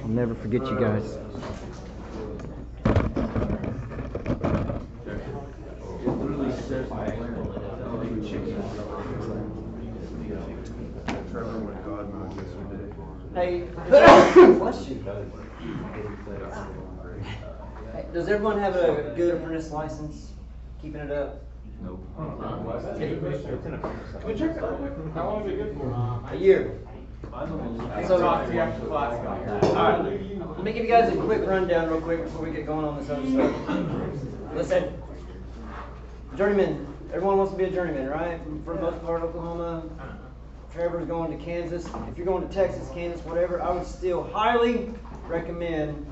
I'll never forget you guys. Hey, bless you. Hey, does everyone have a good apprentice license? Keeping it up? Nope. Can we check that real quick? How long is it good for? A year. So talk to you after class about that. Alright, let me give you guys a quick rundown real quick before we get going on this other stuff. Listen, journeyman, everyone wants to be a journeyman, right? For the most part, Oklahoma, Trevor's going to Kansas. If you're going to Texas, Kansas, whatever, I would still highly recommend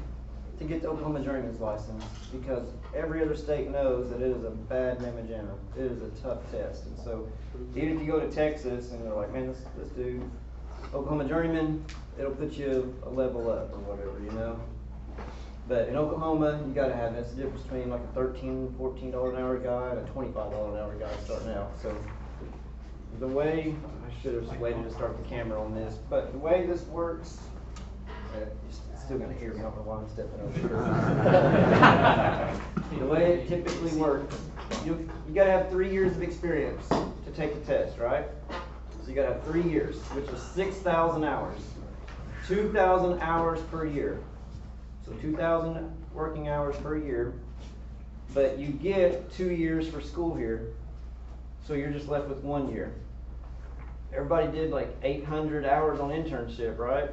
to get the Oklahoma journeyman's license, because every other state knows that it is a bad mamma jamma. It is a tough test. And so even if you go to Texas and they're like, man, this dude, Oklahoma journeyman, it'll put you a level up or whatever, you know. But in Oklahoma, you gotta have, that's the difference between like a $13, $14 an hour guy and a $25 an hour guy starting out. So the way, I should have waited to start the camera on this, but the way this works, you're still gonna hear me, I don't know why I'm stepping over here. The way it typically works, you gotta have 3 years of experience to take the test, right? So you gotta have 3 years, which is 6,000 hours. 2,000 hours per year. So 2,000 working hours per year. But you get 2 years for school here. So you're just left with 1 year. Everybody did like 800 hours on internship, right?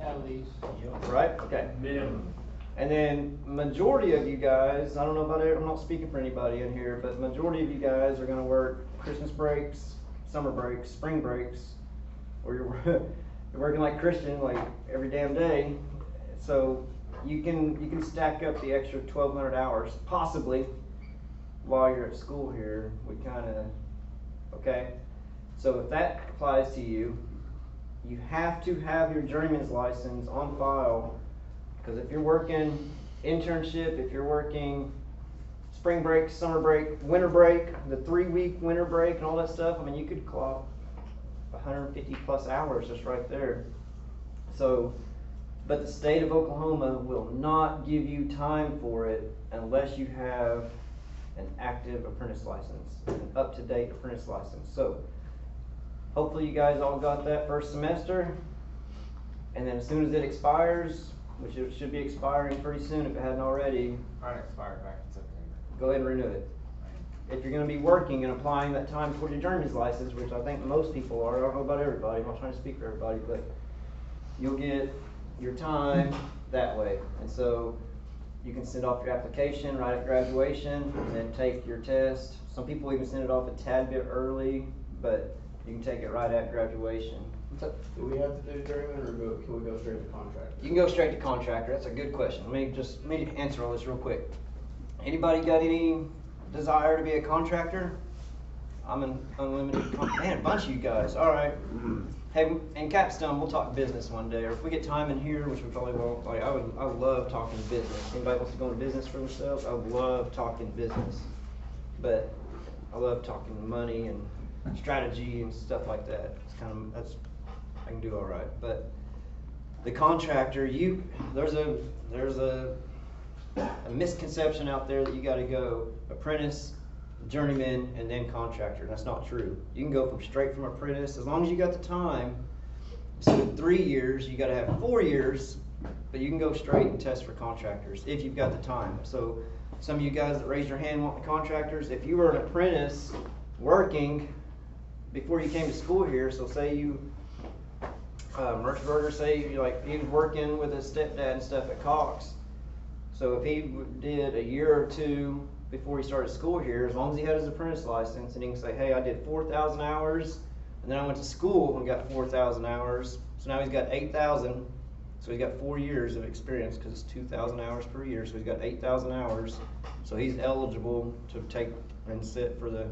At least. Right? Okay. Minimum. And then majority of you guys, I don't know about it, I'm not speaking for anybody in here, but majority of you guys are going to work Christmas breaks, summer breaks, spring breaks, or you're working like Christian like every damn day. So you can stack up the extra 1,200 hours possibly while you're at school here. We kind of, okay. So if that applies to you, you have to have your journeyman's license on file, because if you're working internship, if you're working spring break, summer break, winter break, the 3-week winter break and all that stuff, I mean, you could clock 150 plus hours just right there. So, but the state of Oklahoma will not give you time for it unless you have an active apprentice license, an up-to-date apprentice license. So, hopefully you guys all got that first semester, and then as soon as it expires, which it should be expiring pretty soon if it hadn't already, Mine expired back in September. go ahead and renew it. If you're going to be working and applying that time toward your journeyman's license, which I think most people are, I don't know about everybody, I'm not trying to speak for everybody, but you'll get your time that way. And so you can send off your application right at graduation and then take your test. Some people even send it off a tad bit early, but you can take it right at graduation. Do we have to do journeyman, or can we go straight to contract? You can go straight to contractor. That's a good question. Let me answer all this real quick. Anybody got any desire to be a contractor? I'm an unlimited man, a bunch of you guys. All right. Hey, in Capstone, we'll talk business one day, or if we get time in here, which we probably won't. Like, I would love talking business. Anybody wants to go into business for themselves? I would love talking business, but I love talking money and strategy and stuff like that. It's kind of, that's, I can do all right. But the contractor, there's a misconception out there that you got to go apprentice, journeyman, and then contractor. That's not true. You can go straight from apprentice as long as you got the time. So with 3 years, you got to have 4 years, but you can go straight and test for contractors if you've got the time. So some of you guys that raised your hand want the contractors. If you were an apprentice working before you came to school here, so say you Merchberger, say he was working with his stepdad and stuff at Cox. So if he did a year or two before he started school here, as long as he had his apprentice license, and he can say, hey, I did 4,000 hours, and then I went to school and got 4,000 hours, so now he's got 8,000, so he's got 4 years of experience, because it's 2,000 hours per year, so he's got 8,000 hours, so he's eligible to take and sit for the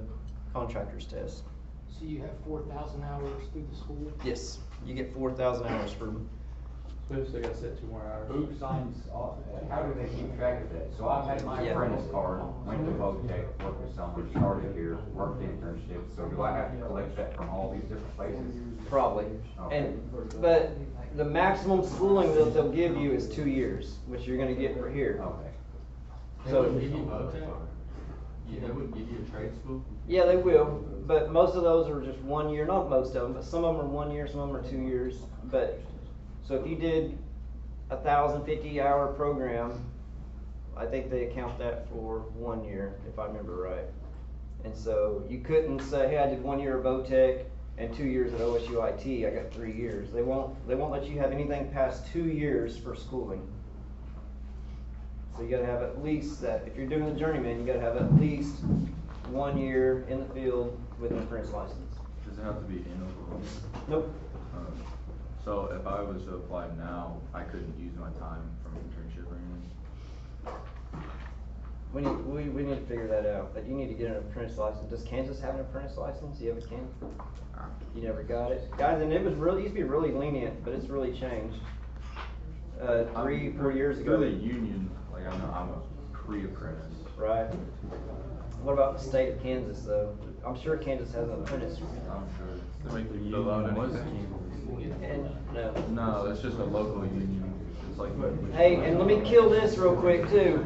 contractor's test. So you have 4,000 hours through the school? Yes, you get 4,000 hours for Oops, I gotta set 2 more hours. Who signs off, how do they keep track of that? So I've had my Yeah. apprentice card, went to Votech, worked with someone, started here, worked the internship, so do I have to collect that from all these different places? Probably. Okay. But the maximum schooling that they'll give you is 2 years, which you're gonna get for here. Okay. They So- wouldn't give you Votech? They wouldn't give you a trade school? Yeah, they will, but most of those are just 1 year, not most of them, but some of them are 1 year, some of them are 2 years. But, so if you did a 1,050-hour program, I think they account that for 1 year, if I remember right. And so you couldn't say, hey, I did 1 year of VOTEC and 2 years at OSU IT, I got 3 years. They won't let you have anything past 2 years for schooling. So you gotta have at least that, if you're doing the journeyman, you gotta have at least 1 year in the field with an apprentice license. Does it have to be in Oklahoma? Nope. So if I was to apply now, I couldn't use my time from internship or anything? We need to figure that out, but you need to get an apprentice license. Does Kansas have an apprentice license? You have a Kansas? You never got it? Guys, and it was really, used to be really lenient, but it's really changed. 3-4 years ago. Through the union, like I know I'm a pre-apprentice. Right. What about the state of Kansas though? I'm sure Kansas has an apprentice. I'm sure. The They make you fill out anything. And, no. No, it's just a local union. It's like. Hey, and let me kill this real quick too.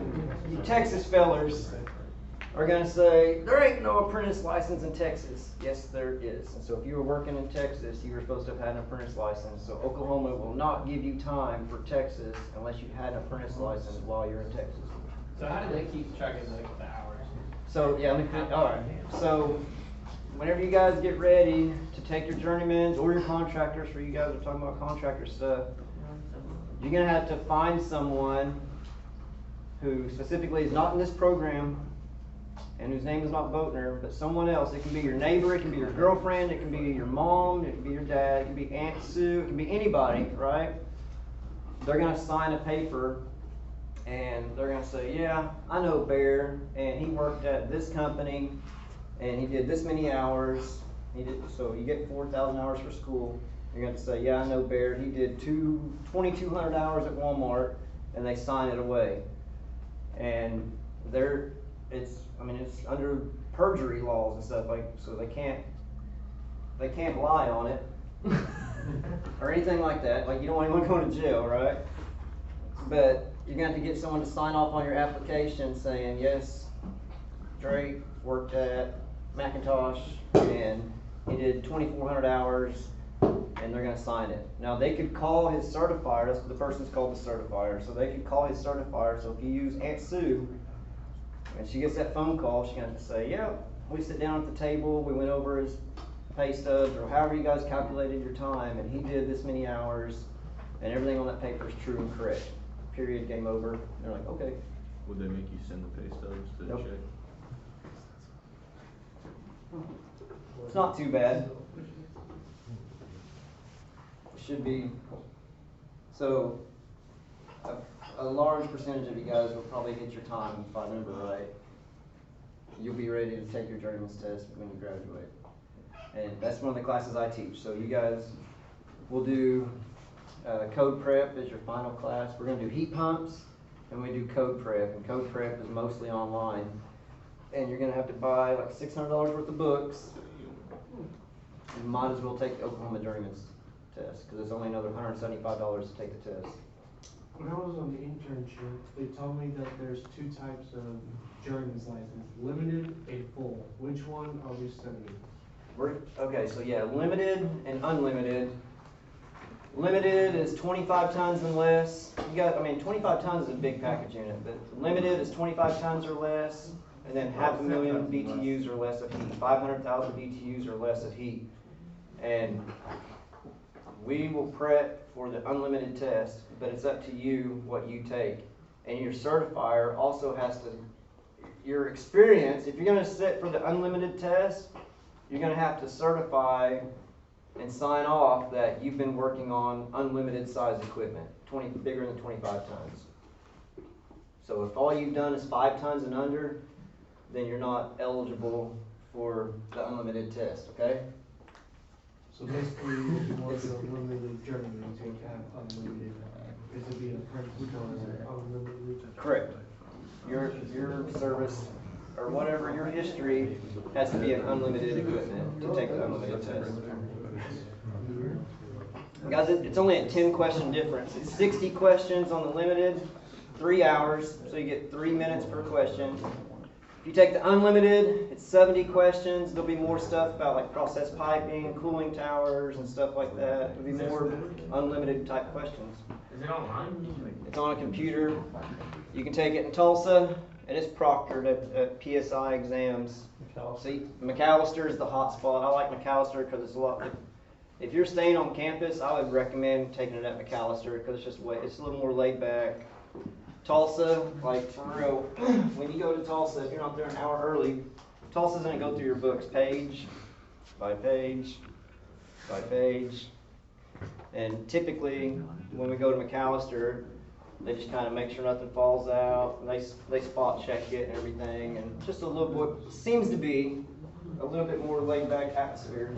You Texas fellers are gonna say, there ain't no apprentice license in Texas. Yes, there is. And so if you were working in Texas, you were supposed to have had an apprentice license. So Oklahoma will not give you time for Texas unless you had an apprentice license while you're in Texas. So how do they keep track of like the hours? So, yeah, alright. So, whenever you guys get ready to take your journeymans or your contractors, for you guys are talking about contractor stuff, you're gonna have to find someone who specifically is not in this program and whose name is not Boatner, but someone else. It can be your neighbor, it can be your girlfriend, it can be your mom, it can be your dad, it can be Aunt Sue, it can be anybody, right? They're gonna sign a paper and they're gonna say, yeah, I know Bear, and he worked at this company, and he did this many hours. So you get 4,000 hours for school. You're gonna say, yeah, I know Bear, he did 2,200 hours at Walmart, and they sign it away. And it's under perjury laws and stuff, like, so they can't lie on it, or anything like that. Like, you don't want anyone going to jail, right? But you're going to have to get someone to sign off on your application saying, yes, Drake worked at Macintosh and he did 2,400 hours, and they're going to sign it. Now, they could call his certifier. That's what the person's called, the certifier. So they could call his certifier. So if you use Aunt Sue and she gets that phone call, she's going to have to say, yeah, we sit down at the table, we went over his pay stubs or however you guys calculated your time, and he did this many hours, and everything on that paper is true and correct. Period, game over. And they're like, okay. Would they make you send the pay stubs to Nope. check? It's not too bad. It should be. So, a large percentage of you guys will probably hit your time, if I remember right. You'll be ready to take your journeyman's test when you graduate. And that's one of the classes I teach. So you guys will do code prep as your final class. We're going to do heat pumps, and we do code prep. And code prep is mostly online. And you're going to have to buy like $600 worth of books. You might as well take the Oklahoma Journeyman's test, because it's only another $175 to take the test. When I was on the internship, they told me that there's 2 types of journeyman's license, limited and full. Which one are we studying? Okay, so yeah, limited and unlimited. Limited is 25 tons and less. 25 tons is a big package unit, but limited is 25 tons or less, and then 500,000 BTUs or less of heat, 500,000 BTUs or less of heat. And we will prep for the unlimited test, but it's up to you what you take. And your certifier also has to, your experience, if you're gonna sit for the unlimited test, you're gonna have to certify and sign off that you've been working on unlimited size equipment, bigger than 25 tons. So if all you've done is 5 tons and under, then you're not eligible for the unlimited test, okay? So basically, if you want to unlimited journeyman, you have unlimited, it could be an apprentice or unlimited. Correct. Your service, or whatever, your history has to be an unlimited equipment to take the unlimited test. Guys, it's only a 10-question difference. It's 60 questions on the limited, 3 hours, so you get 3 minutes per question. If you take the unlimited, it's 70 questions. There'll be more stuff about like process piping, cooling towers, and stuff like that. There'll be more unlimited type questions. Is it online? It's on a computer. You can take it in Tulsa, and it's proctored at PSI exams. See, McAllister is the hot spot. I like McAllister because it's a lot. If you're staying on campus, I would recommend taking it at McAllister because it's it's a little more laid back. Tulsa, like for real, when you go to Tulsa, if you're not there an hour early, Tulsa's gonna go through your books page by page by page. And typically, when we go to McAllister, they just kind of make sure nothing falls out. And they spot check it and everything, and just a little bit seems to be a little bit more laid back atmosphere.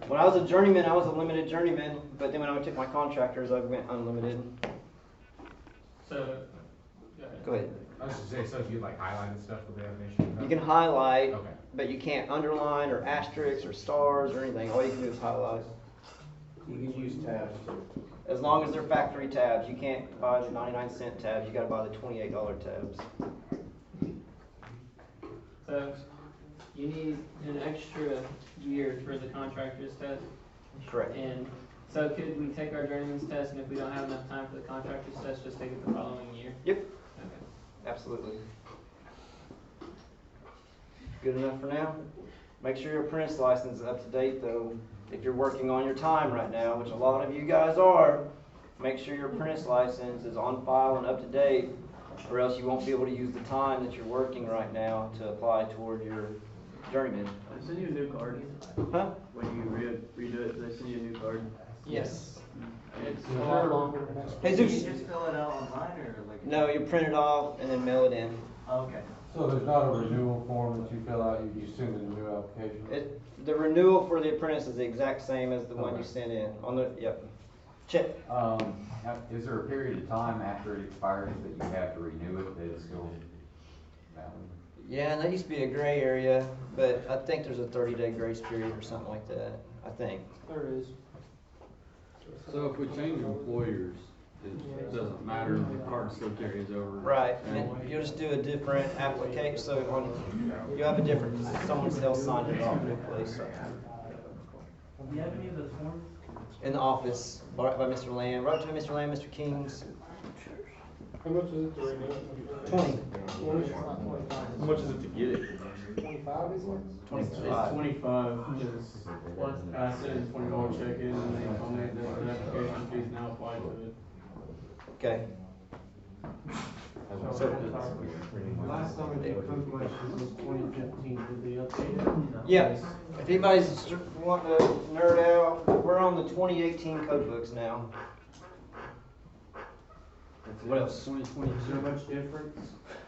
When I was a journeyman, I was a limited journeyman, but then when I took my contractors, I went unlimited. So, Go ahead. I was just saying, so if you like highlighted stuff with the definition? You can highlight, Okay. but you can't underline or asterisks or stars or anything. All you can do is highlight. You can use tabs. As long as they're factory tabs, you can't buy the 99-cent tabs. You got to buy the $28 tabs. So, you need an extra year for the contractor's test, Correct. and so could we take our journeyman's test, and if we don't have enough time for the contractor's test, just take it the following year? Yep. Okay. Absolutely. Good enough for now? Make sure your apprentice license is up to date though. If you're working on your time right now, which a lot of you guys are, make sure your apprentice license is on file and up to date, or else you won't be able to use the time that you're working right now to apply toward your journeyman. They send you a new card. Huh? When you redo it, they send you a new card. Yes. It's a lot longer. Jesus. fill it out online or like? No, you print it off and then mail it in. Okay. So there's not a renewal form that you fill out, you send in a new application? The renewal for the apprentice is the exact same as the one you sent in. On the, yep. Check. Is there a period of time after it expires that you have to renew it that is still valid? Yeah, and that used to be a gray area, but I think there's a 30-day grace period or something like that, I think. There is. So if we change employers, it doesn't matter, the card still carries over. Right, and you'll just do a different application, so you have a different, someone else signed it off in place. Do you have any of those forms? In the office, by Mr. Lamb, right to Mr. Lamb, Mr. King's. How much is it to renew it? 20. How much is it to get it? 25 is it? 25. It's 25, because I sent $20 check in and they told me that the application fees now apply to it. Okay. Last time we did code questions was 2015, did they update it? Yeah, if anybody's wanting to nerd out, we're on the 2018 code books now. What else? 2020, is there much difference?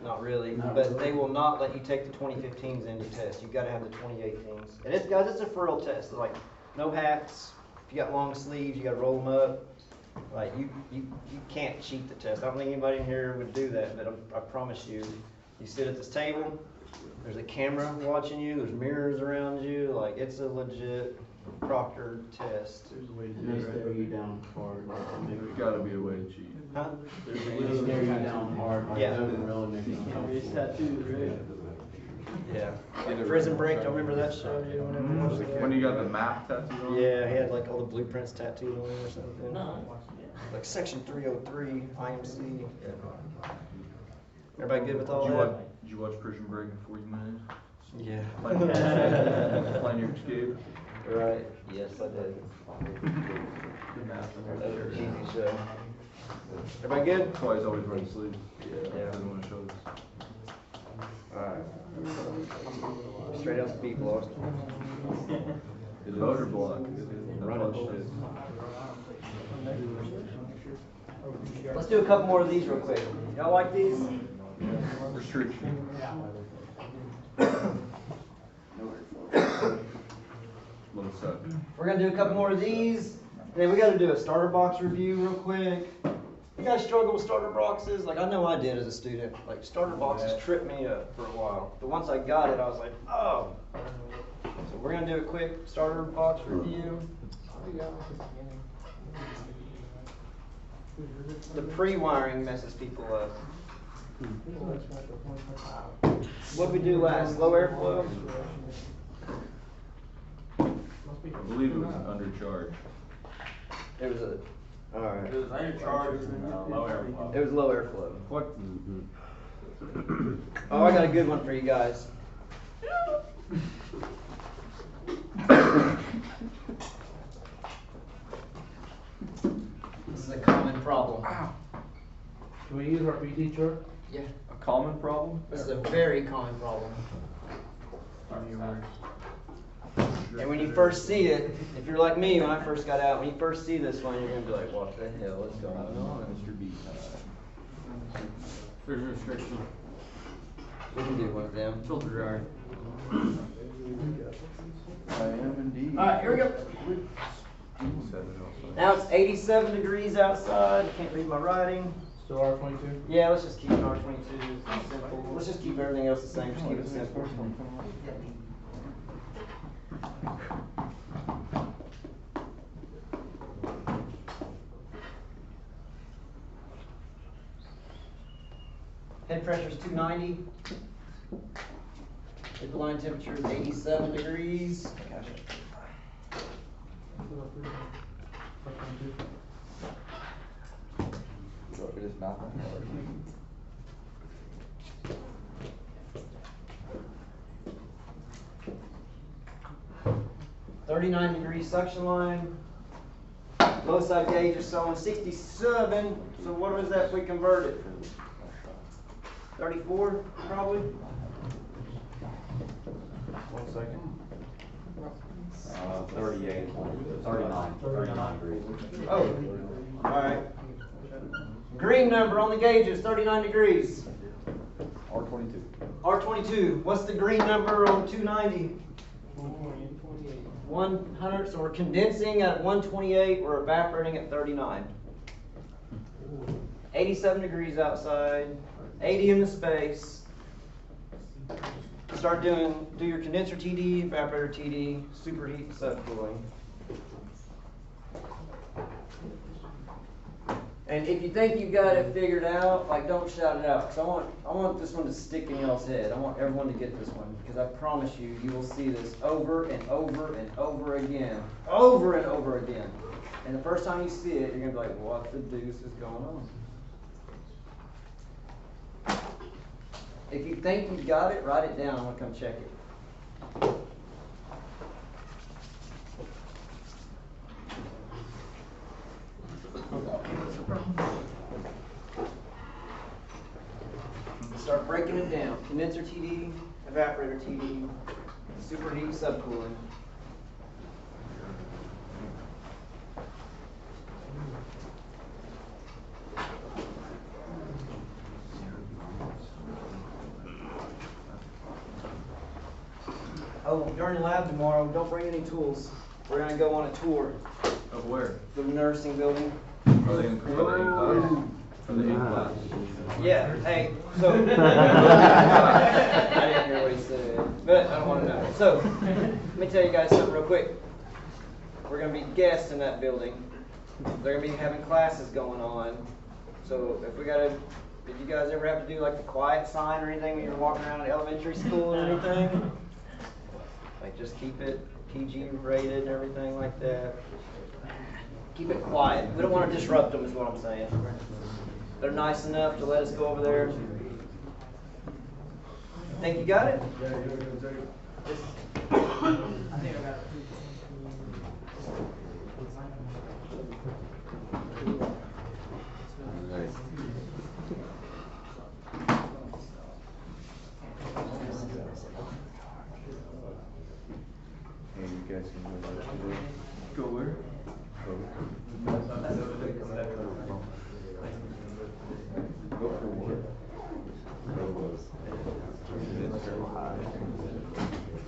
Not really, but they will not let you take the 2015s into test. You've got to have the 2018s. And it's, guys, it's a for real test. Like, no hats. If you got long sleeves, you got to roll them up. Like, you can't cheat the test. I don't think anybody in here would do that, but I promise you, you sit at this table, there's a camera watching you, there's mirrors around you. Like, it's a legit proctored test. There's a way to do it. They stare you down hard. There's gotta be a way to cheat. Huh? They stare you down hard. Like, Yeah. that would really make me uncomfortable. Yeah. Prison Break, y'all remember that show? You don't ever watch that? When you got the map tattooed on? Yeah, he had like all the blueprints tattooed on him or something. Like Section 303, IMC. Yeah. Everybody good with all that? Did you watch Prison Break in 40 minutes? Yeah. Plan your escape? Right, yes, I did. That was an easy show. Everybody good? That's why he's always wearing sleeves. Yeah. Doesn't want to show this. Alright. Straight out the beat blocks. Motor block. Run That's it. all shit. Let's do a couple more of these real quick. Y'all like these? Restriction. Low suck. We're gonna do a couple more of these, and then we gotta do a starter box review real quick. You guys struggle with starter boxes? Like, I know I did as a student. Like, starter boxes tripped me up for a while. But once I got it, I was like, oh. So we're gonna do a quick starter box review. The pre-wiring messes people up. What did we do last? Low airflow? I believe it was undercharged. It was alright. It was undercharged and low airflow. It was low airflow. What? Oh, I got a good one for you guys. This is a common problem. Can we use our PT chart? Yeah. A common problem? This is a very common problem. And when you first see it, if you're like me when I first got out, when you first see this one, you're gonna be like, what the hell is going on? Mr. B. There's a restriction, We can do one of them. filter dryer. I am indeed. Alright, here we go. Now it's 87 degrees outside. Can't read my writing. Still R22? Yeah, let's just keep it R22 simple. Let's just keep everything else the same. Just keep it simple. Head pressure is 290. The line temperature is 87 degrees. Gosh. It is not that hard. 39-degree suction line. Low side gauge is showing 67. So what was that if we convert it? 34 probably. 1 second. 38, 39 degrees. Oh, all right. Green number on the gauge is 39 degrees. R22. R22. What's the green number on 290? 100. So we're condensing at 128. We're evaporating at 39. 87 degrees outside. 80 in the space. Start do your condenser TD, evaporator TD, superheat, and subcooling. And if you think you got it figured out, like, don't shout it out, because I want this one to stick in y'all's head. I want everyone to get this one, because I promise you, you will see this over and over and over again, over and over again. And the first time you see it, you're gonna be like, what the deuce is going on? If you think you got it, write it down. I'm gonna come check it. Start breaking it down. Condenser TD, evaporator TD, superheat, subcooling. Oh, during lab tomorrow, don't bring any tools. We're gonna go on a tour. Of where? The nursing building. For the in class? For the in class? Yeah, hey, so. I didn't hear what he said, but I don't wanna know. So, let me tell you guys something real quick. We're gonna be guests in that building. They're gonna be having classes going on. So did you guys ever have to do like the quiet sign or anything when you're walking around elementary school or anything? Like, just keep it PG rated and everything like that. Keep it quiet. We don't want to disrupt them is what I'm saying. They're nice enough to let us go over there. Think you got it? I think I got it. Hey, you guys can go back today. Go where? Go for what?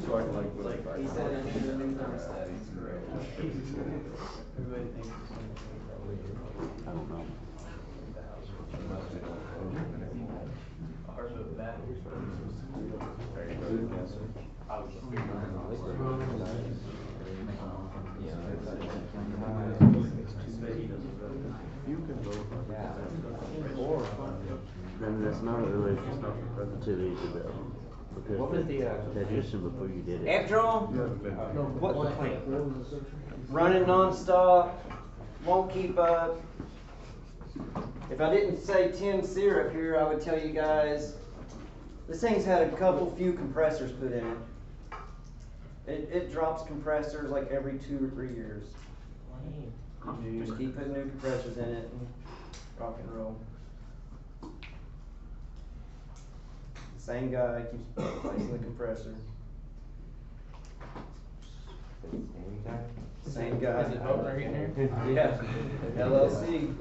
So I can like. He said thermostats. Everybody thinks it's I don't know. ours with that. Then that's not really too easy though. Because What was the, digestion before you did it. After all, what the plan? Running nonstop, won't keep up. If I didn't say Tim Sear up here, I would tell you guys, this thing's had a few compressors put in it. It drops compressors like every 2 or 3 years. Just keep putting new compressors in it and rock and roll. Same guy keeps replacing the compressor. Same guy. Is it Vogler in here? Yeah, LLC.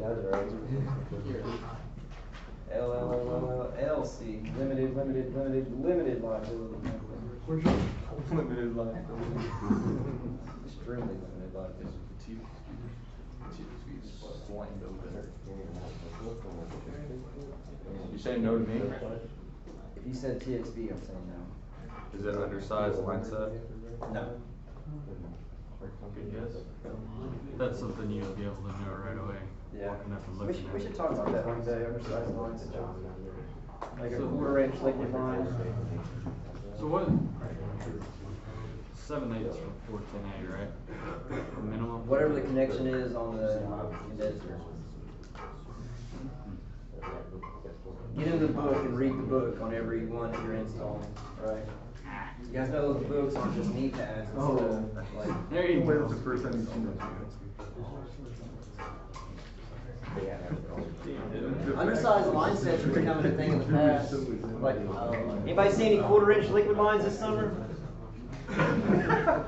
LLC, limited liability. Limited liability. Extremely limited liability. You saying no to me? If you said TXV, I'm saying no. Is it undersized line set? No. Good guess. That's something you'll be able to know right away. Yeah. Walking up and We looking should, at we it. should talk about that one day, undersized lines. Like a So- 1/4 inch liquid line. So what? 7/8 from 410A, right? The minimum? Whatever the connection is on the condenser. Get in the book and read the book on every one that you're installing, right? You guys know those books aren't just knee pads and stuff, like. There you go. the first time you've seen that? Undersized line sets are becoming a thing of the past. Like, anybody see any 1/4 inch liquid lines this summer?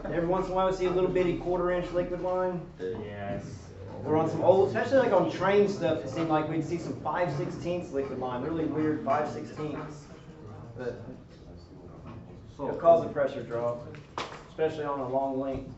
Every once in a while we see a little bitty 1/4 inch liquid line. Yes. Or on some old, especially like on train stuff, it seemed like we'd see some 5/16 liquid line, really weird 5/16. But it'll cause a pressure drop, especially on a long length.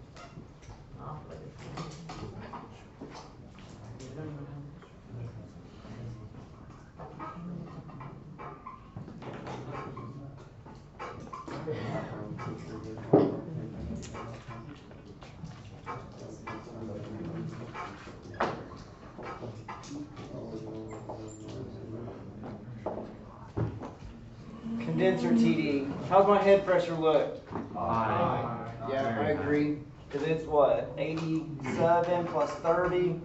Condenser TD. How's my head pressure look? Yeah, I agree. Cause it's what, 87 plus 30,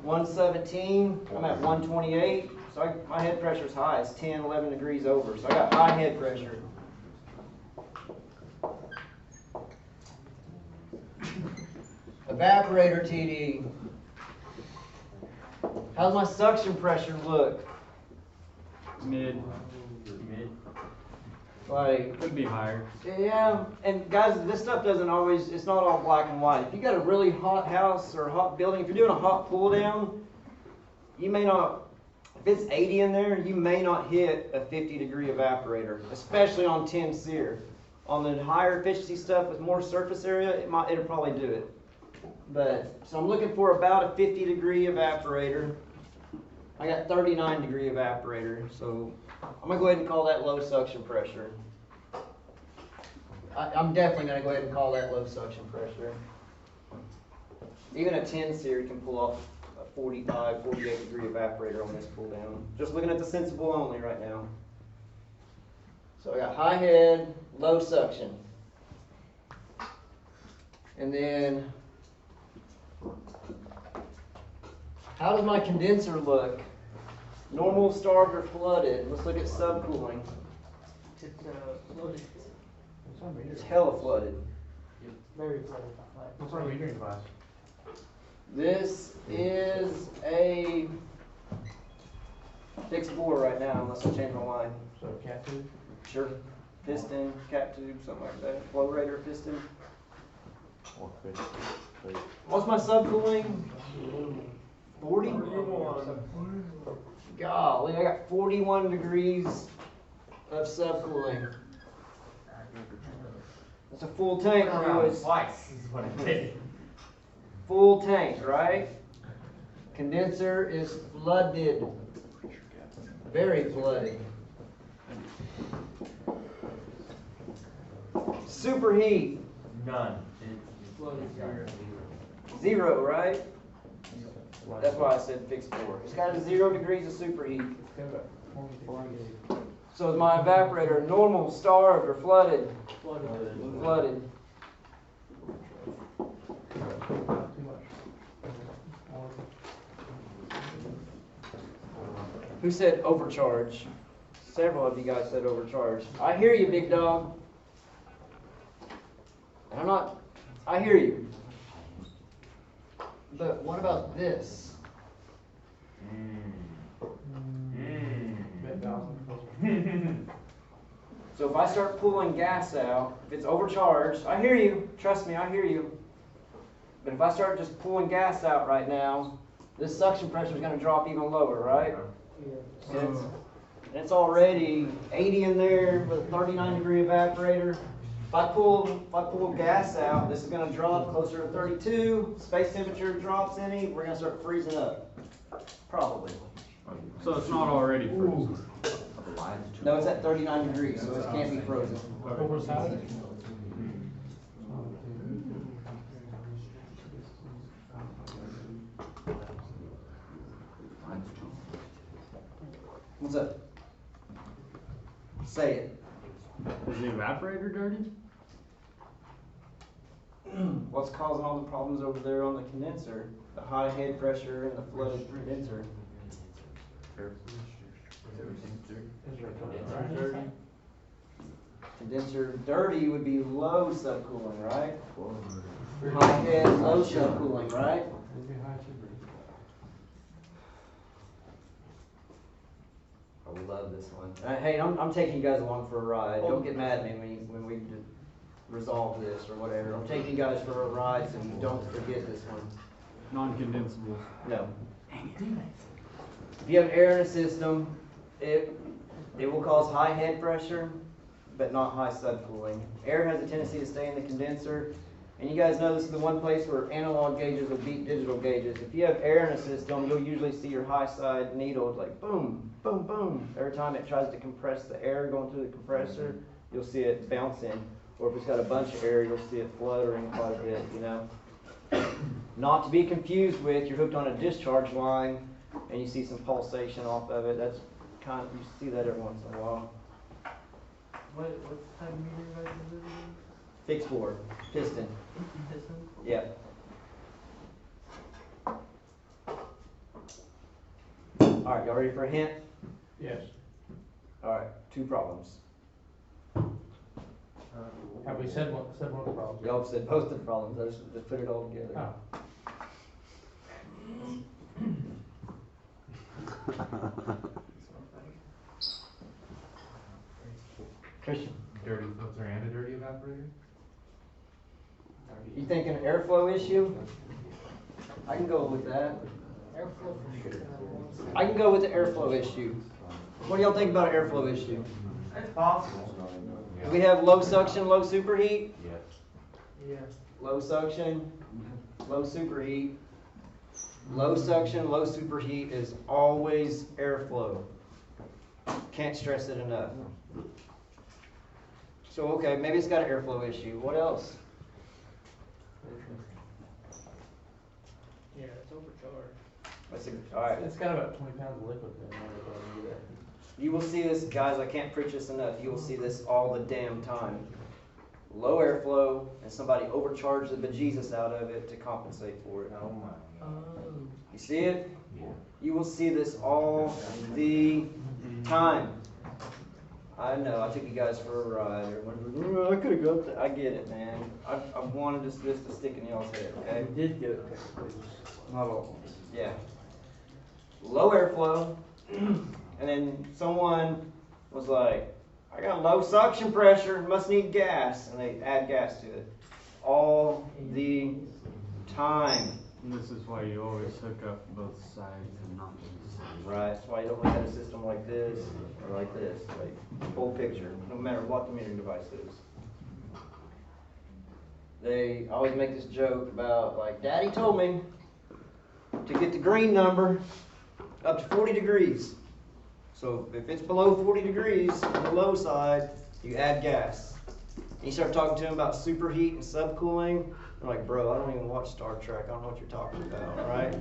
117. I'm at 128. So my head pressure's high. It's 10, 11 degrees over. So I got high head pressure. Evaporator TD. How's my suction pressure look? Mid. Like, Could be higher. yeah, and guys, this stuff doesn't always, it's not all black and white. If you got a really hot house or a hot building, if you're doing a hot pull down, you may not, if it's 80 in there, you may not hit a 50-degree evaporator, especially on Tim Sear. On the higher efficiency stuff with more surface area, it'll probably do it. But, so I'm looking for about a 50-degree evaporator. I got 39-degree evaporator, so I'm gonna go ahead and call that low suction pressure. I'm definitely gonna go ahead and call that low suction pressure. Even a 10 series can pull off a 45, 48-degree evaporator on this pull down. Just looking at the sensible only right now. So I got high head, low suction. And then, how does my condenser look? Normal, starved, or flooded? Let's look at subcooling. Flooded. It's hella flooded. Very flooded. What's our metering class? This is a fixed bore right now, unless I change my mind. So cat tube? Sure. Piston, cat tube, something like that. Flow rate or piston. What's my subcooling? 40? Golly, I got 41 degrees of subcooling. That's a full tank, boys. Slice is what it is. Full tank, right? Condenser is flooded. Very flooded. Superheat, None. zero, right? That's why I said fixed floor. It's got a 0 degrees of superheat. So is my evaporator normal, starved, or flooded? Flooded. Who said overcharge? Several of you guys said overcharge. I hear you, big dog. And I hear you. But what about this? So if I start pulling gas out, if it's overcharged, I hear you. Trust me, I hear you. But if I start just pulling gas out right now, this suction pressure is going to drop even lower, right? And it's already 80 in there with a 39-degree evaporator. If I pull gas out, this is going to drop closer to 32. Space temperature drops any, we're going to start freezing up. Probably. So it's not already frozen? No, it's at 39 degrees, so it can't be frozen. What's up? Say it. Is the evaporator dirty? What's causing all the problems over there on the condenser? The high head pressure and the flooded condenser. Condenser dirty would be low subcooling, right? High head, low subcooling, right? I love this one. Hey, I'm taking you guys along for a ride. Don't get mad at me when we resolve this or whatever. I'm taking you guys for a ride so you don't forget this one. Non-condensables. No. If you have air in a system, it will cause high head pressure, but not high subcooling. Air has a tendency to stay in the condenser, and you guys know this is the one place where analog gauges will beat digital gauges. If you have air in a system, you'll usually see your high side needle like boom, boom, boom. Every time it tries to compress the air going through the compressor, you'll see it bouncing. Or if it's got a bunch of air, you'll see it fluttering quite a bit, you know. Not to be confused with, you're hooked on a discharge line, and you see some pulsation off of it. That's kind of, you see that every once in a while. What type of meter device is it? Fixed bore, piston. Piston? Yeah. Alright, y'all ready for a hint? Yes. Alright, 2 problems. Have we said one of the problems? Y'all have said both the problems, I just put it all together. Oh. Christian, Dirty filter and a dirty evaporator? you think an airflow issue? I can go with that. I can go with the airflow issue. What do y'all think about an airflow issue? It's possible. Do we have low suction, low superheat? Yes. Yeah. Low suction, low superheat. Low suction, low superheat is always airflow. Can't stress it enough. So, okay, maybe it's got an airflow issue. What else? Yeah, it's overcharged. Alright. It's got about 20 pounds of liquid there. You will see this, guys, I can't preach this enough. You will see this all the damn time. Low airflow, and somebody overcharged the bejesus out of it to compensate for it. Oh my. You see it? You will see this all the time. I know, I took you guys for a ride. I could have got that. I get it, man. I wanted this to stick in y'all's head, okay? You did get it. Not all. Yeah. Low airflow, and then someone was like, I got low suction pressure, must need gas, and they add gas to it. All the time. And this is why you always hook up both sides and not just sides. Right, that's why you don't look at a system like this, or like this, like, full picture, no matter what the metering device is. they always make this joke about, like, Daddy told me to get the green number up to 40 degrees. So if it's below 40 degrees on the low side, you add gas. And you start talking to them about superheat and subcooling. They're like, bro, I don't even watch Star Trek. I don't know what you're talking about, right?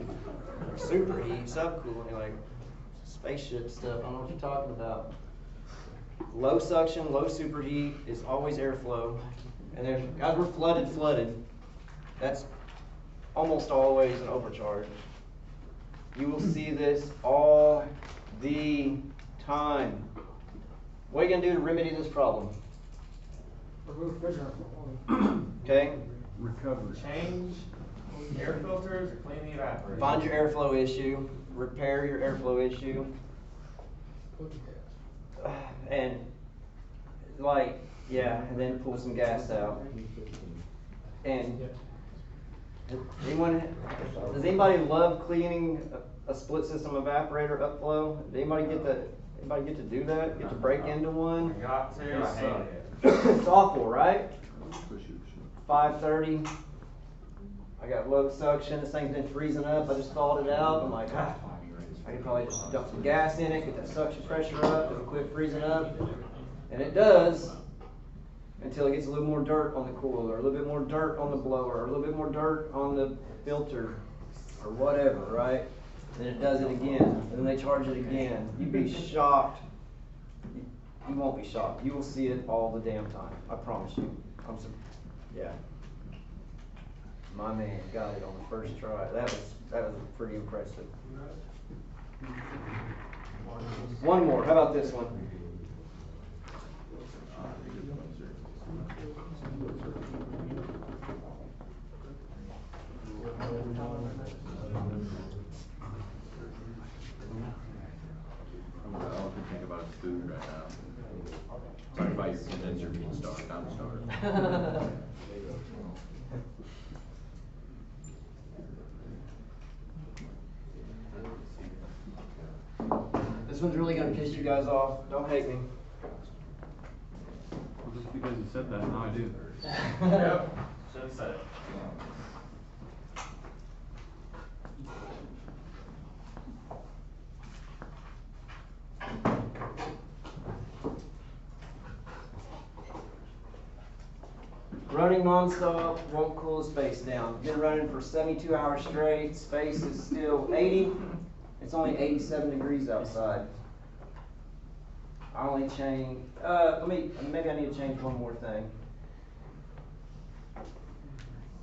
Superheat, subcooling, you're like, spaceship stuff. I don't know what you're talking about. Low suction, low superheat is always airflow. And there's, guys, we're flooded. That's almost always an overcharge. You will see this all the time. What are you going to do to remedy this problem? Remove refrigerant for one. Okay? Recovery. Change air filters or clean the evaporator. Find your airflow issue, repair your airflow issue, and and then pull some gas out. And does anybody love cleaning a split system evaporator upflow? Did anybody get to do that? Get to break into one? Got to, I hate it. It's awful, right? 5:30. I got low suction. This thing's been freezing up. I just thawed it out. I'm like, I could probably just dump some gas in it, get that suction pressure up, it'll quit freezing up. And it does until it gets a little more dirt on the cooler, or a little bit more dirt on the blower, or a little bit more dirt on the filter, or whatever, right? Then it does it again, and then they charge it again. You'd be shocked. You won't be shocked. You will see it all the damn time. I promise you. Yeah. My man got it on the first try. That was pretty impressive. One more. How about this one? All I can think about is food right now. Talk about your condenser being starved. I'm starved. This one's really gonna piss you guys off. Don't hate me. Well, just because you said that, now I do. Yep, should've said it. Running nonstop won't cool the space down. Been running for 72 hours straight. Space is still 80. It's only 87 degrees outside. I only change. Maybe I need to change one more thing.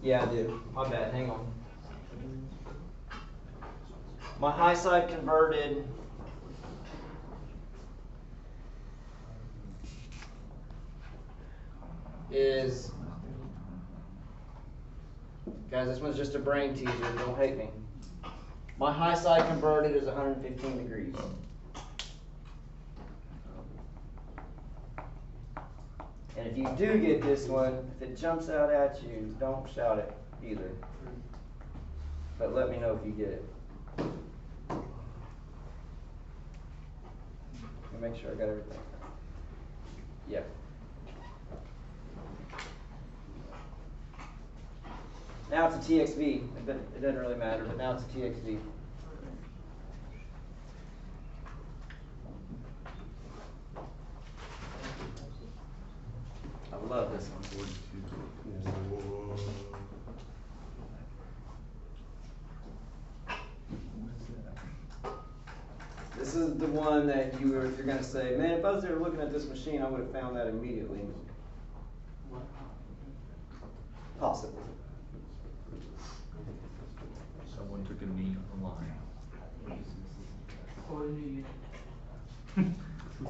Yeah, I do. My bad. Hang on. My high side converted. Is, guys, this one's just a brain teaser, don't hate me. My high side converted is 115 degrees. And if you do get this one, if it jumps out at you, don't shout it either. But let me know if you get it. Let me make sure I got everything. Yeah. Now it's a TXV. It doesn't really matter, but now it's a TXV. I love this one. This is the one that if you're going to say, man, if I was there looking at this machine, I would have found that immediately. Possibly. Someone took a knee on the line. What do you use?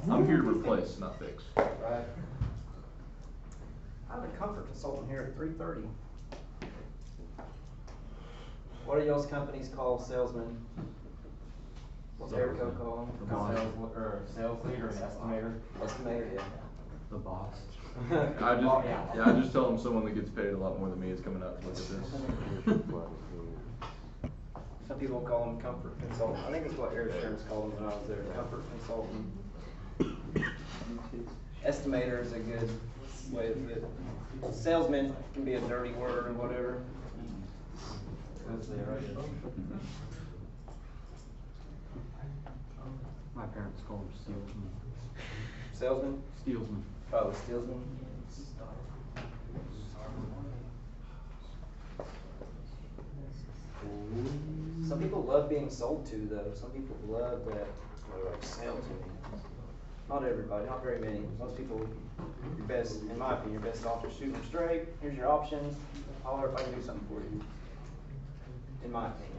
I'm here to replace, not fix. Right. I have a comfort consultant here at 3:30. What are y'all's companies called, salesmen? What's Erico call them? Sales leader and estimator. Estimator, yeah. The boss. I just tell them someone that gets paid a lot more than me is coming out to look at this. Some people call them comfort consultant. I think that's what Air Assurance called them when I was there, comfort consultant. Estimator is a good way of it. Salesman can be a dirty word or whatever. My parents call him Steelsman. Salesman? Steelsman. Oh, salesman. Some people love being sold to, though. Some people love that, like, sell to me. Not everybody, not very many. Most people, your best, in my opinion, your best off is shoot them straight. Here's your options. Holler if I can do something for you. In my opinion.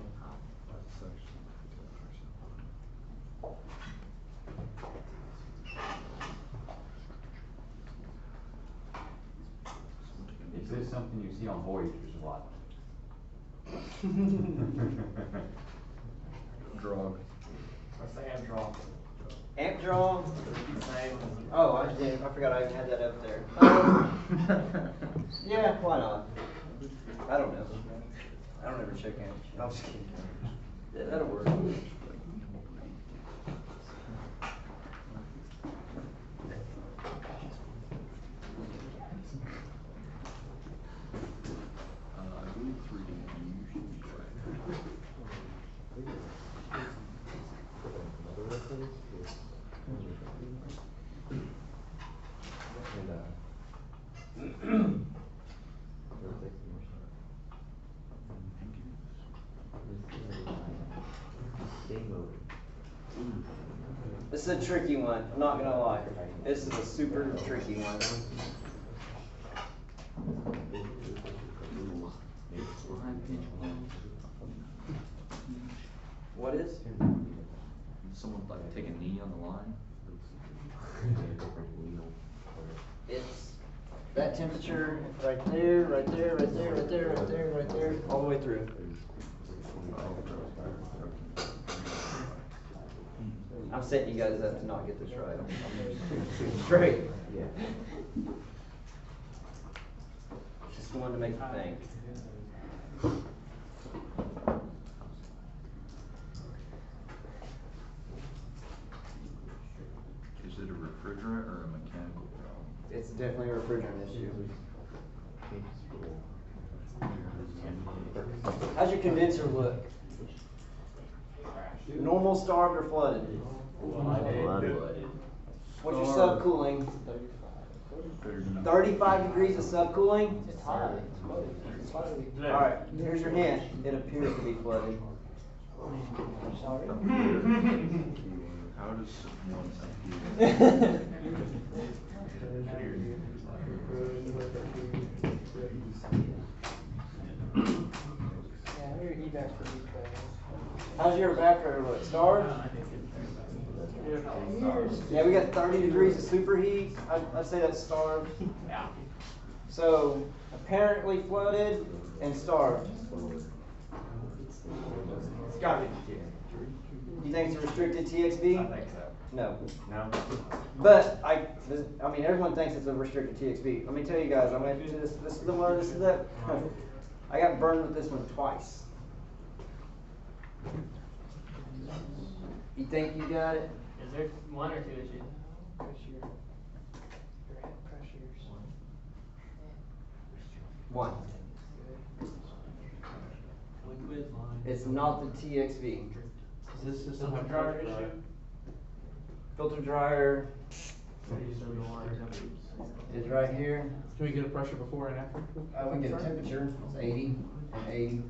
Is this something you see on Voyagers a lot? Drug. What's the hand draw? Amp draw. Same. Oh, I did. I forgot I even had that up there. Yeah, why not? I don't know. I don't ever check amp. No, I'm just kidding. Yeah, that'll work. I believe 3D usually right. This is a tricky one, I'm not gonna lie. This is a super tricky one. What is? Someone like take a knee on the line? It's that temperature right there, right there, right there, right there, right there, right there, all the way through. I'm setting you guys up to not get this right. I'm straight. Just wanted to make you think. Is it a refrigerant or a mechanical problem? It's definitely a refrigerant issue. How's your condenser look? Normal, starved, or flooded? What's your subcooling? 35 degrees of subcooling? Alright, here's your hint. It appears to be flooded. How does one have How's your evaporator look? Starved? Yeah, we got 30 degrees of superheat. I'd say that's starved. So, apparently flooded and starved. It's gotta be. You think it's a restricted TXV? I think so. No. No? But I mean, everyone thinks it's a restricted TXV. Let me tell you guys, I went through this is the one, this is that. I got burned with this one twice. You think you got it? Is there one or two issues? One. It's not the TXV. Does this system have dryer issue? Filter dryer is right here. Can we get a pressure before and after? We get a temperature, it's 80 and 80.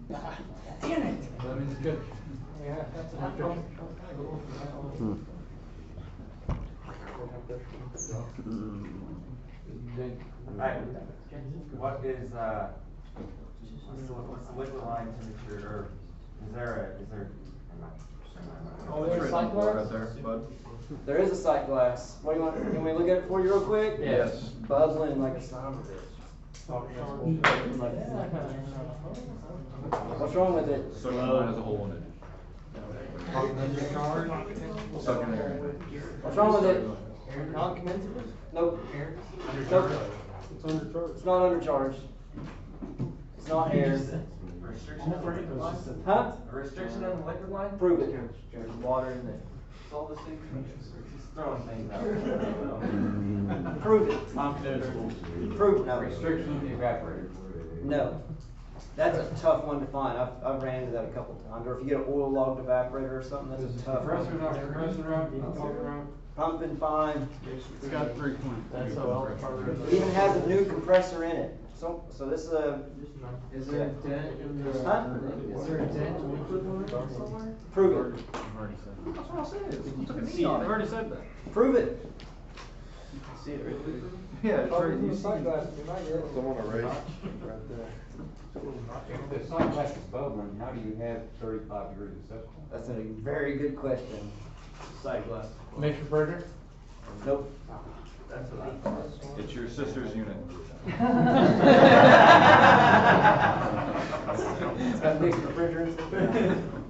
Damn it! That means it's good. Alright, what is, what's the liquid line temperature, or is there, Oh, there's a sight Right glass? there, bud? There is a sight glass. What do you want? Can we look at it for you real quick? Yes. Bubbling like a son of a bitch. What's wrong with it? So mine has a hole in it. Suck in there. What's wrong with it? Non-commensurate? Nope. Nope. It's not undercharged. It's not air. restriction on the liquid line? Huh? A restriction on the liquid line? Prove it. There's water in there. It's all the secret. Just throwing things out. Prove it. Confidential. Prove it. No. Restriction of the evaporator. No. That's a tough one to find. I've ran into that a couple times. Or if you get an oil logged evaporator or something, that's a tough Compressor, one. not compressor, not talking about. Pumping fine. It's got 3 points. That's all. It even has a new compressor in it. So this is a. Is there a dent in the? Huh? Is there a dent in liquid line somewhere? Prove it. That's what I said. You took a knee on it. I've already said that. Prove it. See it right there. Yeah, it's right, you see. Someone erased right there. If the sight glass is bubbling, how do you have 35 degrees acceptable? That's a very good question. Side glass. Mixed refrigerator? Nope. That's what I thought. It's your sister's unit. It's got mixed refrigerants.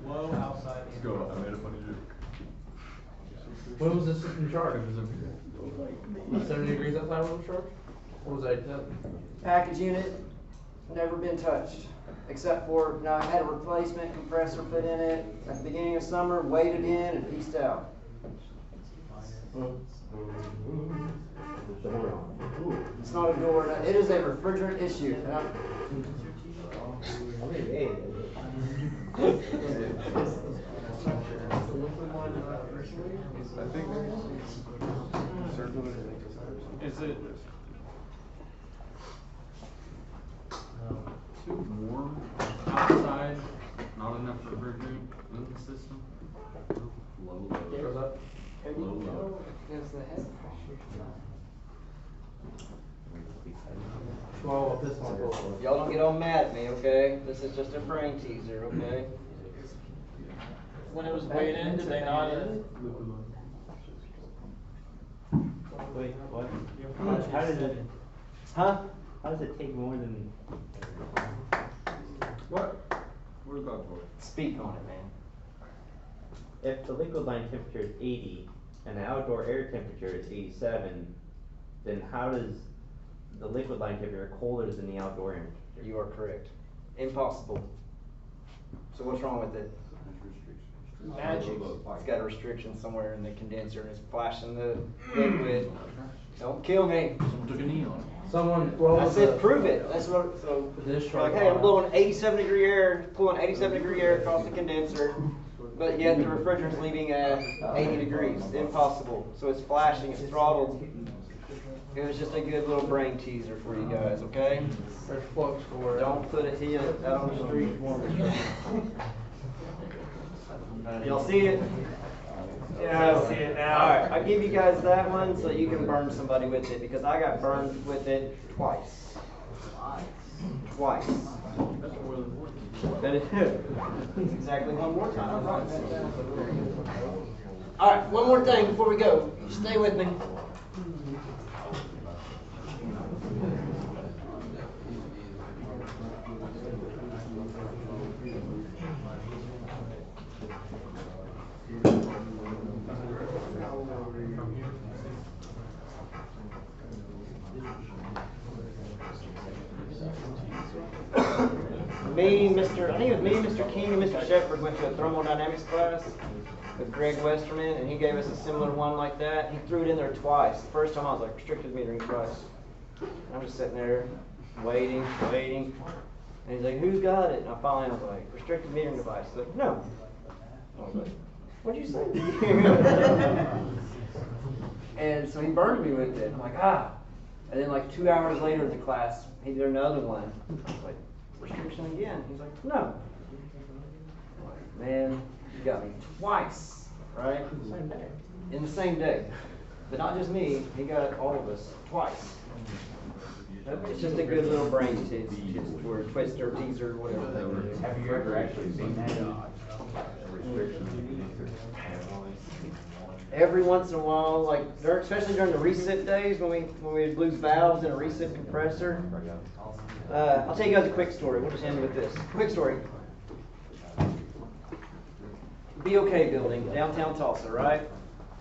Low outside. Let's go, I made a funny joke. When was this system charged? Was it 70 degrees outside when it was charged? What was that? Package unit, never been touched. Except for, now I had a replacement compressor put in it at the beginning of summer, waited in and pieced out. It's not a door, it is a refrigerant issue. And I think is it too warm outside? Not enough refrigerant in the system? Low load. Low load. Well, this one. y'all don't get all mad at me, okay? This is just a brain teaser, okay? When it was weighed in, did they not? Wait, what? How does it? Huh? How does it take more than? What? What is that for? Speak on it, man. If the liquid line temperature is 80 and the outdoor air temperature is 87, then how does the liquid line temperature colder than the outdoor air temperature? You are correct. Impossible. So what's wrong with it? Magic. It's got a restriction somewhere in the condenser and it's flashing the liquid. Don't kill me. Someone took a knee on it. Someone, well, I said prove it. That's what, so, This you're like, hey, I'm blowing 87 degree air, pulling 87 degree air across the condenser, but yet the refrigerant's leaving at 80 degrees. Impossible. So it's flashing, it's throttled. It was just a good little brain teaser for you guys, okay? There's flux for it. Don't put it here out on the street. Y'all see it? Yeah, I see it now. Alright, I give you guys that one so you can burn somebody with it, because I got burned with it twice. Twice. That is it's exactly one more time. Alright, one more thing before we go. Stay with me. I think it was me, Mr. King, and Mr. Shepard went to a thermodynamics class with Greg Westerman, and he gave us a similar one like that. He threw it in there twice. The first time I was like, restricted metering twice. And I'm just sitting there, waiting. And he's like, who's got it? And I finally was like, restricted metering device. He's like, no. I was like, what'd you say? And so he burned me with it. I'm like, ah. And then like 2 hours later in the class, he did another one. I was like, restriction again. He's like, no. I'm like, man, you got me twice, right? In the same day. But not just me, he got all of us twice. It's just a good little brain or twister, teaser, whatever. Have you ever actually seen that? Every once in a while, like especially during the recip days when we would lose valves in a recip compressor. I'll tell you guys a quick story. We'll just end with this. Quick story. BOK building, downtown Tulsa, right?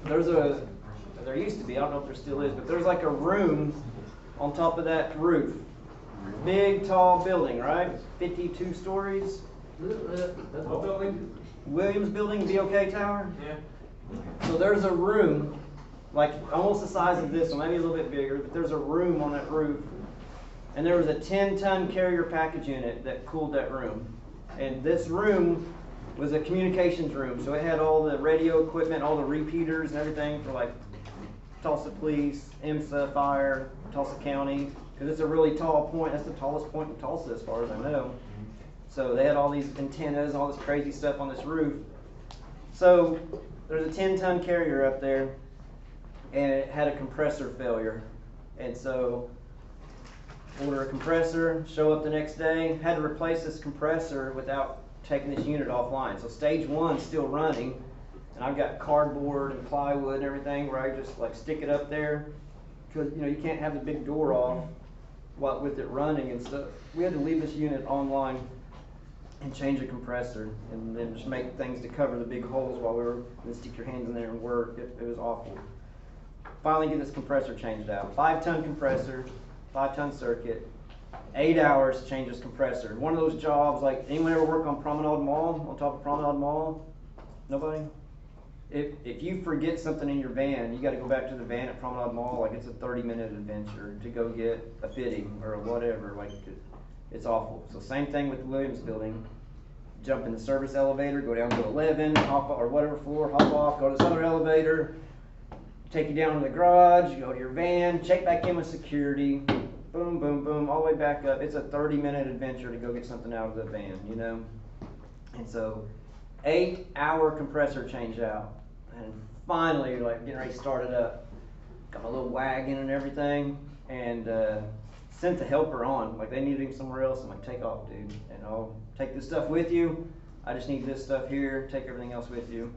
There used to be, I don't know if there still is, but there's like a room on top of that roof. Big, tall building, right? 52 stories. What building? Williams Building, BOK Tower. Yeah. So there's a room like almost the size of this one, maybe a little bit bigger, but there's a room on that roof. And there was a 10-ton carrier package unit that cooled that room. And this room was a communications room, so it had all the radio equipment, all the repeaters and everything for like Tulsa Police, IMSA, Fire, Tulsa County, because it's a really tall point. That's the tallest point in Tulsa as far as I know. So they had all these antennas, all this crazy stuff on this roof. So there's a 10-ton carrier up there, and it had a compressor failure. And so order a compressor, show up the next day, had to replace this compressor without taking this unit offline. So stage 1's still running, and I've got cardboard and plywood and everything where I just like stick it up there, because you can't have the big door off with it running and stuff. We had to leave this unit online and change the compressor, and then just make things to cover the big holes while we were, and then stick your hands in there and work. It was awful. Finally get this compressor changed out. 5-ton compressor, 5-ton circuit, 8 hours to change this compressor. One of those jobs, like, anyone ever work on Promenade Mall, on top of Promenade Mall? Nobody? If you forget something in your van, you gotta go back to the van at Promenade Mall, like it's a 30-minute adventure to go get a fitting or whatever, like, it's awful. So same thing with the Williams building. Jump in the service elevator, go down to 11, hop or whatever floor, hop off, go to this other elevator, take you down to the garage, you go to your van, check back in with security, boom, boom, boom, all the way back up. It's a 30-minute adventure to go get something out of the van, And so 8-hour compressor change out. And finally, like getting ready to start it up. Got my little wagon and everything, and sent the helper on. Like they needed him somewhere else. I'm like, take off, dude, and I'll take this stuff with you. I just need this stuff here. Take everything else with you.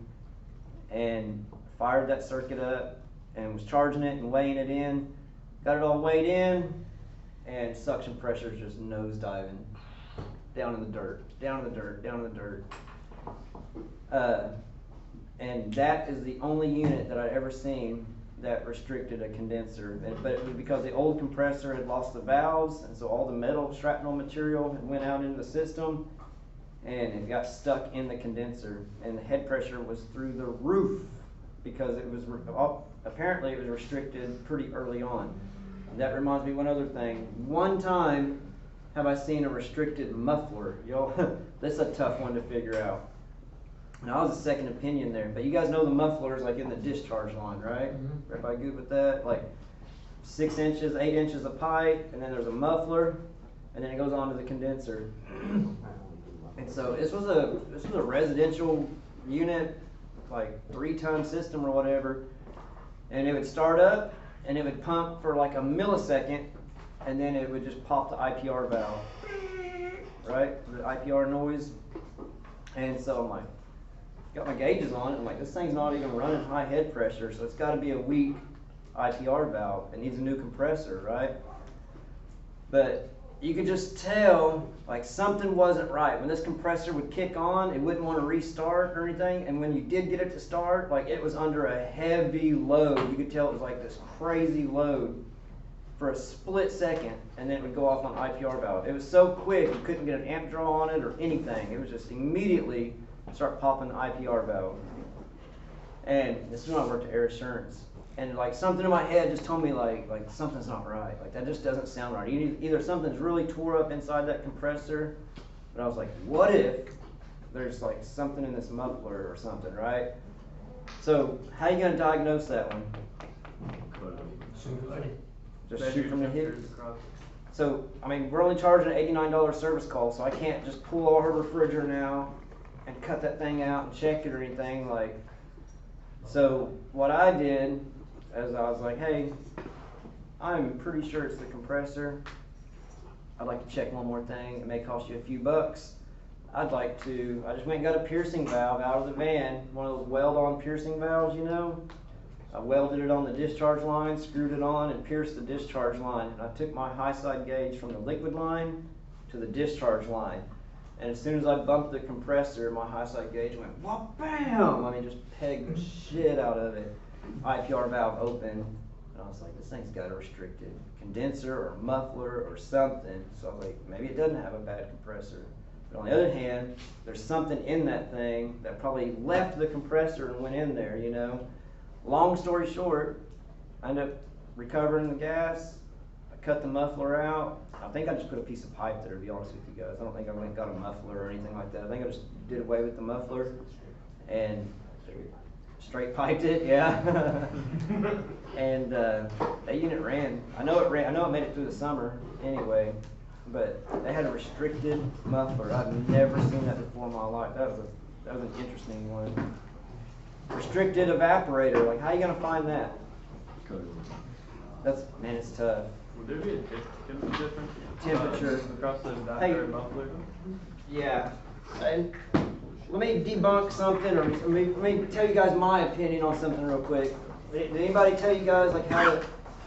And fired that circuit up and was charging it and weighing it in. Got it all weighed in, and suction pressure's just nose diving down in the dirt, down in the dirt, down in the dirt. And that is the only unit that I'd ever seen that restricted a condenser. But it was because the old compressor had lost the valves, and so all the metal shrapnel material went out into the system, and it got stuck in the condenser, and the head pressure was through the roof because it was apparently it was restricted pretty early on. And that reminds me of one other thing. One time have I seen a restricted muffler. Y'all, that's a tough one to figure out. Now, I was a second opinion there, but you guys know the mufflers like in the discharge line, right? Mm-hmm. Everybody good with that? Like 6 inches, 8 inches of pipe, and then there's a muffler, and then it goes on to the condenser. And so this was a residential unit, like 3-ton system or whatever, and it would start up, and it would pump for like a millisecond, and then it would just pop the IPR valve, right? The IPR noise. And so I'm like, got my gauges on it. I'm like, this thing's not even running high head pressure, so it's got to be a weak IPR valve. It needs a new compressor, right? But you could just tell, like, something wasn't right. When this compressor would kick on, it wouldn't want to restart or anything. And when you did get it to start, like, it was under a heavy load. You could tell it was like this crazy load for a split second, and then it would go off on IPR valve. It was so quick, you couldn't get an amp draw on it or anything. It was just immediately start popping the IPR valve. And this is when I worked at Air Assurance. And like something in my head just told me like something's not right. Like that just doesn't sound right. Either something's really tore up inside that compressor, but I was like, what if there's like something in this muffler or something, right? So how are you gonna diagnose that one? Just shoot from the hip. So I mean, we're only charging an $89 service call, so I can't just pull our refrigerator now and cut that thing out and check it or anything like. So what I did is I was like, hey, I'm pretty sure it's the compressor. I'd like to check one more thing. It may cost you a few bucks. I just went and got a piercing valve out of the van, one of those weld-on piercing valves, you know. I welded it on the discharge line, screwed it on, and pierced the discharge line. And I took my high side gauge from the liquid line to the discharge line. And as soon as I bumped the compressor, my high side gauge went, whoa, bam! I mean, just pegged the shit out of it. IPR valve open. And I was like, this thing's got a restricted condenser or muffler or something. So I was like, maybe it doesn't have a bad compressor. But on the other hand, there's something in that thing that probably left the compressor and went in there, you know? long story short, I ended up recovering the gas. I cut the muffler out. I think I just put a piece of pipe there, to be honest with you guys. I don't think I went and got a muffler or anything like that. I think I just did away with the muffler and straight piped it, yeah. And that unit ran. I know it made it through the summer anyway, but they had a restricted muffler. I've never seen that before in my life. That was an interesting one. Restricted evaporator. Like, how are you gonna find that? Man, it's tough. Would there be a temperature difference? Temperature. Across the Hey. diaphragm muffler? Yeah, and let me debunk something, or let me tell you guys my opinion on something real quick. Did anybody tell you guys like how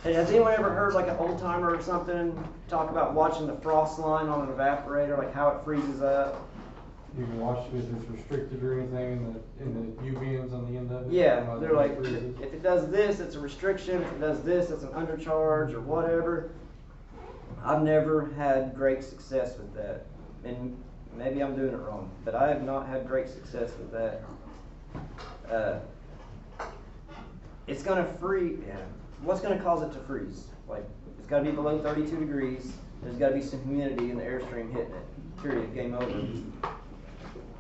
has anyone ever heard like an old timer or something talk about watching the frost line on an evaporator, like how it freezes up? You can watch if it's restricted or anything in the U-beams on the end of it. Yeah, they're like, freezes. if it does this, it's a restriction. If it does this, it's an undercharge or whatever. I've never had great success with that, and maybe I'm doing it wrong, but I have not had great success with that. It's gonna freeze. Yeah. What's gonna cause it to freeze? Like, it's gotta be below 32 degrees. There's gotta be some humidity in the airstream hitting it. Period. Game over.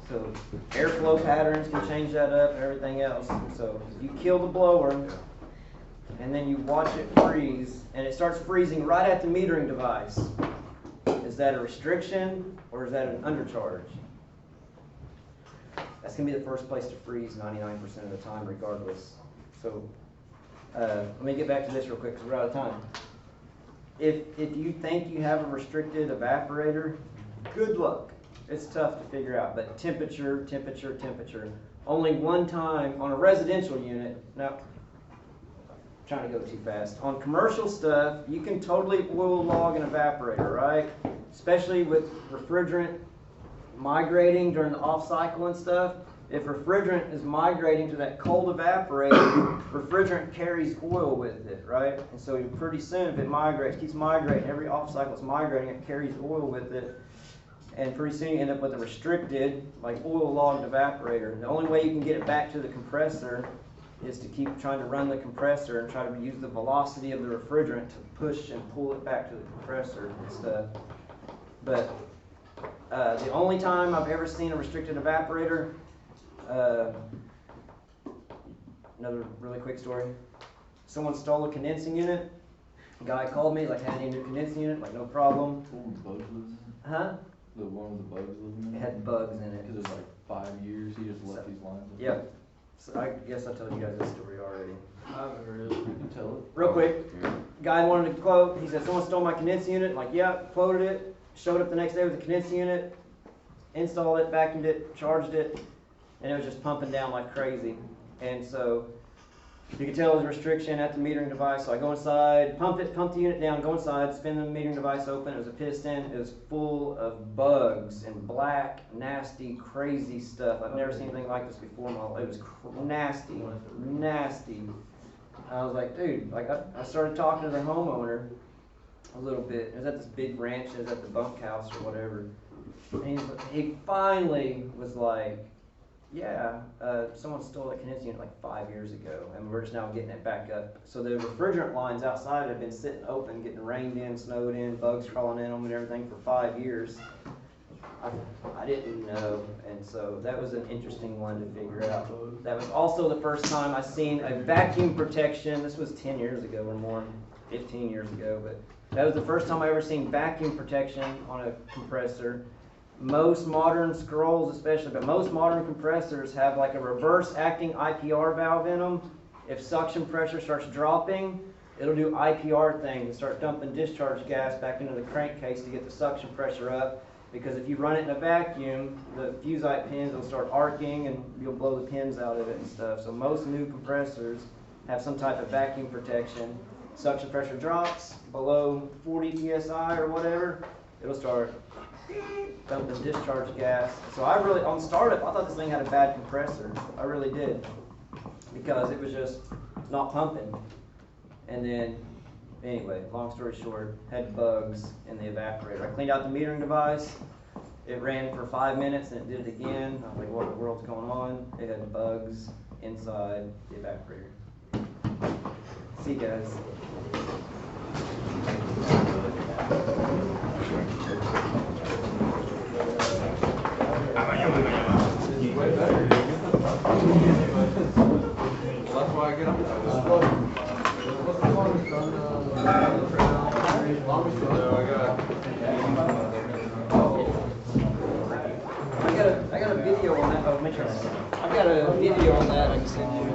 So airflow patterns can change that up and everything else. So if you kill the blower and then you watch it freeze and it starts freezing right at the metering device, is that a restriction or is that an undercharge? That's gonna be the first place to freeze 99% of the time regardless. So let me get back to this real quick because we're out of time. If you think you have a restricted evaporator, good luck. It's tough to figure out, but temperature. Only one time on a residential unit, now, I'm trying to go too fast. On commercial stuff, you can totally oil log an evaporator, right? Especially with refrigerant migrating during the off cycle and stuff. If refrigerant is migrating to that cold evaporator, refrigerant carries oil with it, right? And so pretty soon, if it migrates, keeps migrating, every off cycle it's migrating, it carries oil with it. And pretty soon you end up with a restricted, like oil-logged evaporator. The only way you can get it back to the compressor is to keep trying to run the compressor and try to use the velocity of the refrigerant to push and pull it back to the compressor and stuff. But the only time I've ever seen a restricted evaporator, another really quick story. Someone stole a condensing unit. A guy called me, like, I need a new condensing unit, like, no problem. Huh? The one with the bugs living in It it? had bugs in it. Because it's like 5 years, he just left these lines. in. Yep. So I guess I told you guys this story already. I haven't heard it. You can tell it. Real quick, Yeah. guy wanted to quote. He said, someone stole my condensing unit. I'm like, yeah, quoted it. Showed up the next day with the condensing unit. Installed it, vacuumed it, charged it. And it was just pumping down like crazy. And so you could tell it was a restriction at the metering device. So I go inside, pump the unit down, go inside, spin the metering device open. It was a piston. It was full of bugs and black, nasty, crazy stuff. I've never seen anything like this before in my life. It was nasty. I was like, dude, like I started talking to the homeowner a little bit. It was at this big ranch. It was at the bunkhouse or whatever. And he finally was like, yeah, someone stole that condensing unit like 5 years ago, and we're just now getting it back up. So the refrigerant lines outside have been sitting open, getting rained in, snowed in, bugs crawling in them and everything for 5 years. I didn't know, and so that was an interesting one to figure out. That was also the first time I seen a vacuum protection. This was 10 years ago or more, 15 years ago, but that was the first time I ever seen vacuum protection on a compressor. Most modern scrolls especially, but most modern compressors have like a reverse acting IPR valve in them. If suction pressure starts dropping, it'll do IPR things and start dumping discharge gas back into the crankcase to get the suction pressure up. Because if you run it in a vacuum, the fusite pins will start arcing and you'll blow the pins out of it and stuff. So most new compressors have some type of vacuum protection. Suction pressure drops below 40 psi or whatever, it'll start dumping discharge gas. So on startup, I thought this thing had a bad compressor. I really did. Because it was just not pumping. And then, anyway, long story short, had bugs in the evaporator. I cleaned out the metering device. It ran for 5 minutes and it did it again. I was like, what in the world's going on? It had bugs inside the evaporator. See you guys. That's why I get up. I got a video on that. Oh, make sure. I've got a video on that I can send you.